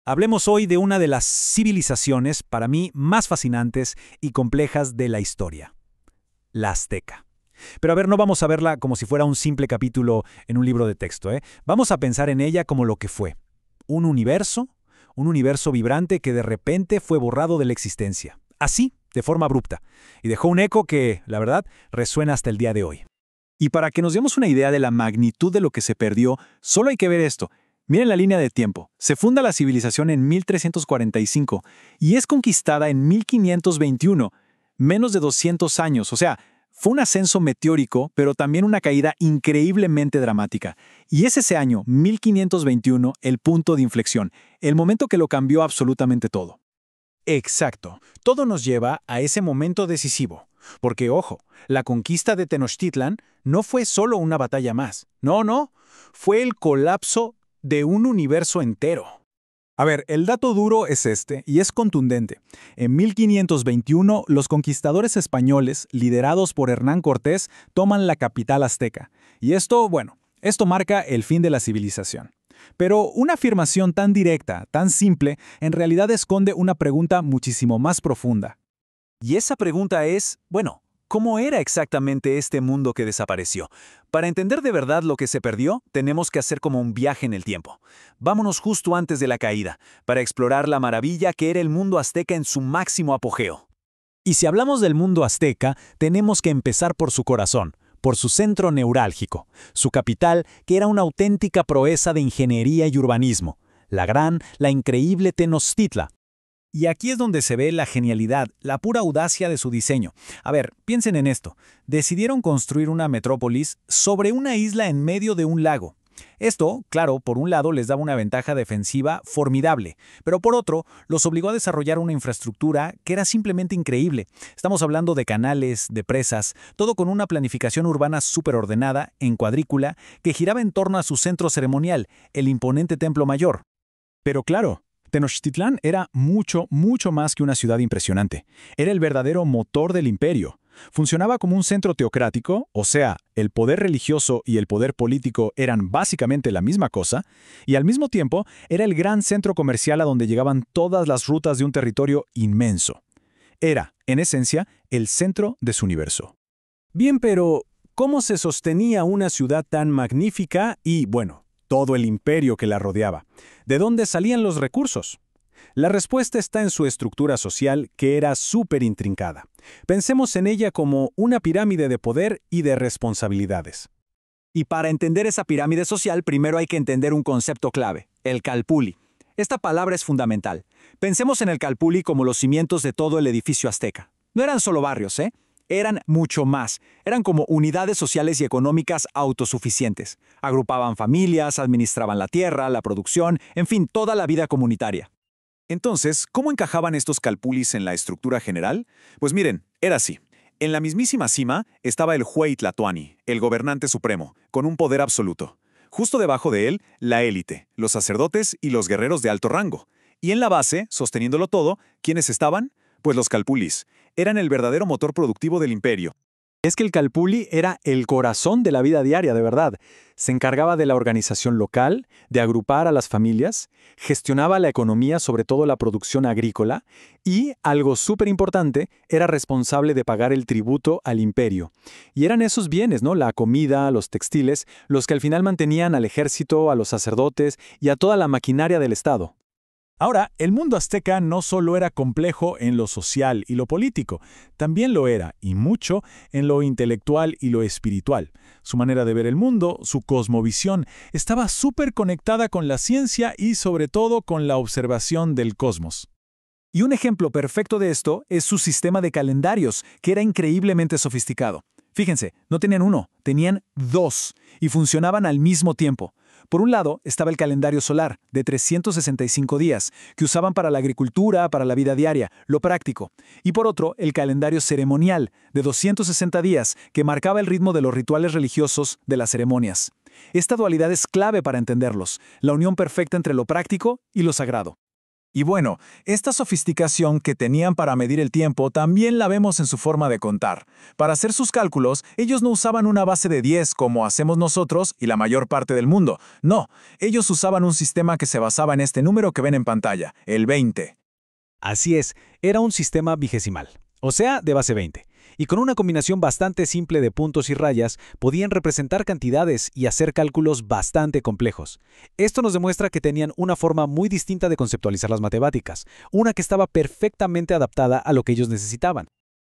Hablemos hoy de una de las civilizaciones, para mí, más fascinantes y complejas de la historia, la azteca. Pero a ver, no vamos a verla como si fuera un simple capítulo en un libro de texto, ¿eh? Vamos a pensar en ella como lo que fue. Un universo vibrante que de repente fue borrado de la existencia. Así, de forma abrupta. Y dejó un eco que, la verdad, resuena hasta el día de hoy. Y para que nos demos una idea de la magnitud de lo que se perdió, solo hay que ver esto. Miren la línea de tiempo. Se funda la civilización en 1345 y es conquistada en 1521, menos de 200 años. O sea, fue un ascenso meteórico, pero también una caída increíblemente dramática. Y es ese año, 1521, el punto de inflexión, el momento que lo cambió absolutamente todo. Exacto. Todo nos lleva a ese momento decisivo. Porque, ojo, la conquista de Tenochtitlan no fue solo una batalla más. No. Fue el colapso de un universo entero. A ver, el dato duro es este, y es contundente. En 1521, los conquistadores españoles, liderados por Hernán Cortés, toman la capital azteca. Y esto marca el fin de la civilización. Pero una afirmación tan directa, tan simple, en realidad esconde una pregunta muchísimo más profunda. Y esa pregunta es, ¿cómo era exactamente este mundo que desapareció? Para entender de verdad lo que se perdió, tenemos que hacer como un viaje en el tiempo. Vámonos justo antes de la caída, para explorar la maravilla que era el mundo azteca en su máximo apogeo. Y si hablamos del mundo azteca, tenemos que empezar por su corazón, por su centro neurálgico, su capital, que era una auténtica proeza de ingeniería y urbanismo, la increíble Tenochtitlan. Y aquí es donde se ve la genialidad, la pura audacia de su diseño. A ver, piensen en esto. Decidieron construir una metrópolis sobre una isla en medio de un lago. Esto, claro, por un lado les daba una ventaja defensiva formidable, pero por otro, los obligó a desarrollar una infraestructura que era simplemente increíble. Estamos hablando de canales, de presas, todo con una planificación urbana superordenada, en cuadrícula, que giraba en torno a su centro ceremonial, el imponente Templo Mayor. Pero claro, Tenochtitlan era mucho más que una ciudad impresionante. Era el verdadero motor del imperio. Funcionaba como un centro teocrático, o sea, el poder religioso y el poder político eran básicamente la misma cosa, y al mismo tiempo era el gran centro comercial a donde llegaban todas las rutas de un territorio inmenso. Era, en esencia, el centro de su universo. Bien, pero ¿cómo se sostenía una ciudad tan magnífica y, todo el imperio que la rodeaba? ¿De dónde salían los recursos? La respuesta está en su estructura social, que era súper intrincada. Pensemos en ella como una pirámide de poder y de responsabilidades. Y para entender esa pirámide social, primero hay que entender un concepto clave, el calpulli. Esta palabra es fundamental. Pensemos en el calpulli como los cimientos de todo el edificio azteca. No eran solo barrios, Eran mucho más. Eran como unidades sociales y económicas autosuficientes. Agrupaban familias, administraban la tierra, la producción, en fin, toda la vida comunitaria. Entonces, ¿cómo encajaban estos calpulis en la estructura general? Pues miren, era así. En la mismísima cima estaba el Huey Tlatoani, el gobernante supremo, con un poder absoluto. Justo debajo de él, la élite, los sacerdotes y los guerreros de alto rango. Y en la base, sosteniéndolo todo, ¿quiénes estaban? Pues los calpulis. Eran el verdadero motor productivo del imperio. Es que el calpulli era el corazón de la vida diaria, de verdad. Se encargaba de la organización local, de agrupar a las familias, gestionaba la economía, sobre todo la producción agrícola, y, algo súper importante, era responsable de pagar el tributo al imperio. Y eran esos bienes, la comida, los textiles, los que al final mantenían al ejército, a los sacerdotes y a toda la maquinaria del Estado. Ahora, el mundo azteca no solo era complejo en lo social y lo político, también lo era, y mucho, en lo intelectual y lo espiritual. Su manera de ver el mundo, su cosmovisión, estaba súper conectada con la ciencia y sobre todo con la observación del cosmos. Y un ejemplo perfecto de esto es su sistema de calendarios, que era increíblemente sofisticado. Fíjense, no tenían uno, tenían dos, y funcionaban al mismo tiempo. Por un lado estaba el calendario solar, de 365 días, que usaban para la agricultura, para la vida diaria, lo práctico. Y por otro, el calendario ceremonial, de 260 días, que marcaba el ritmo de los rituales religiosos de las ceremonias. Esta dualidad es clave para entenderlos, la unión perfecta entre lo práctico y lo sagrado. Y bueno, esta sofisticación que tenían para medir el tiempo también la vemos en su forma de contar. Para hacer sus cálculos, ellos no usaban una base de 10 como hacemos nosotros y la mayor parte del mundo. No, ellos usaban un sistema que se basaba en este número que ven en pantalla, el 20. Así es, era un sistema vigesimal, o sea, de base 20. Y con una combinación bastante simple de puntos y rayas, podían representar cantidades y hacer cálculos bastante complejos. Esto nos demuestra que tenían una forma muy distinta de conceptualizar las matemáticas, una que estaba perfectamente adaptada a lo que ellos necesitaban.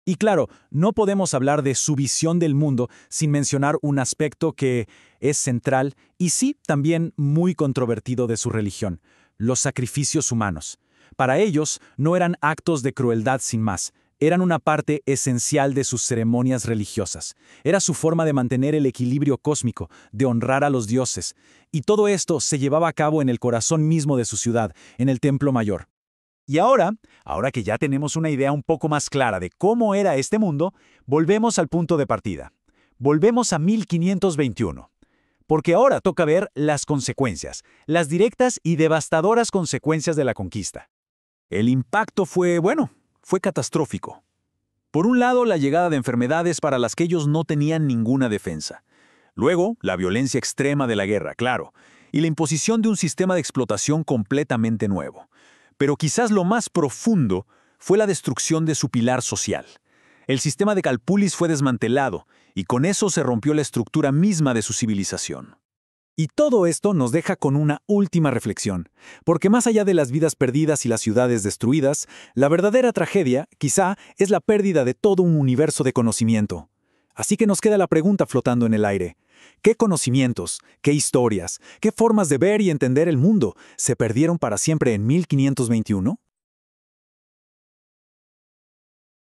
Y claro, no podemos hablar de su visión del mundo sin mencionar un aspecto que es central y sí también muy controvertido de su religión: los sacrificios humanos. Para ellos no eran actos de crueldad sin más, eran una parte esencial de sus ceremonias religiosas. Era su forma de mantener el equilibrio cósmico, de honrar a los dioses. Y todo esto se llevaba a cabo en el corazón mismo de su ciudad, en el Templo Mayor. Y ahora que ya tenemos una idea un poco más clara de cómo era este mundo, volvemos al punto de partida. Volvemos a 1521. Porque ahora toca ver las consecuencias, las directas y devastadoras consecuencias de la conquista. El impacto fue catastrófico. Por un lado, la llegada de enfermedades para las que ellos no tenían ninguna defensa. Luego, la violencia extrema de la guerra, claro, y la imposición de un sistema de explotación completamente nuevo. Pero quizás lo más profundo fue la destrucción de su pilar social. El sistema de Calpulis fue desmantelado, y con eso se rompió la estructura misma de su civilización. Y todo esto nos deja con una última reflexión, porque más allá de las vidas perdidas y las ciudades destruidas, la verdadera tragedia, quizá, es la pérdida de todo un universo de conocimiento. Así que nos queda la pregunta flotando en el aire: ¿qué conocimientos, qué historias, qué formas de ver y entender el mundo se perdieron para siempre en 1521?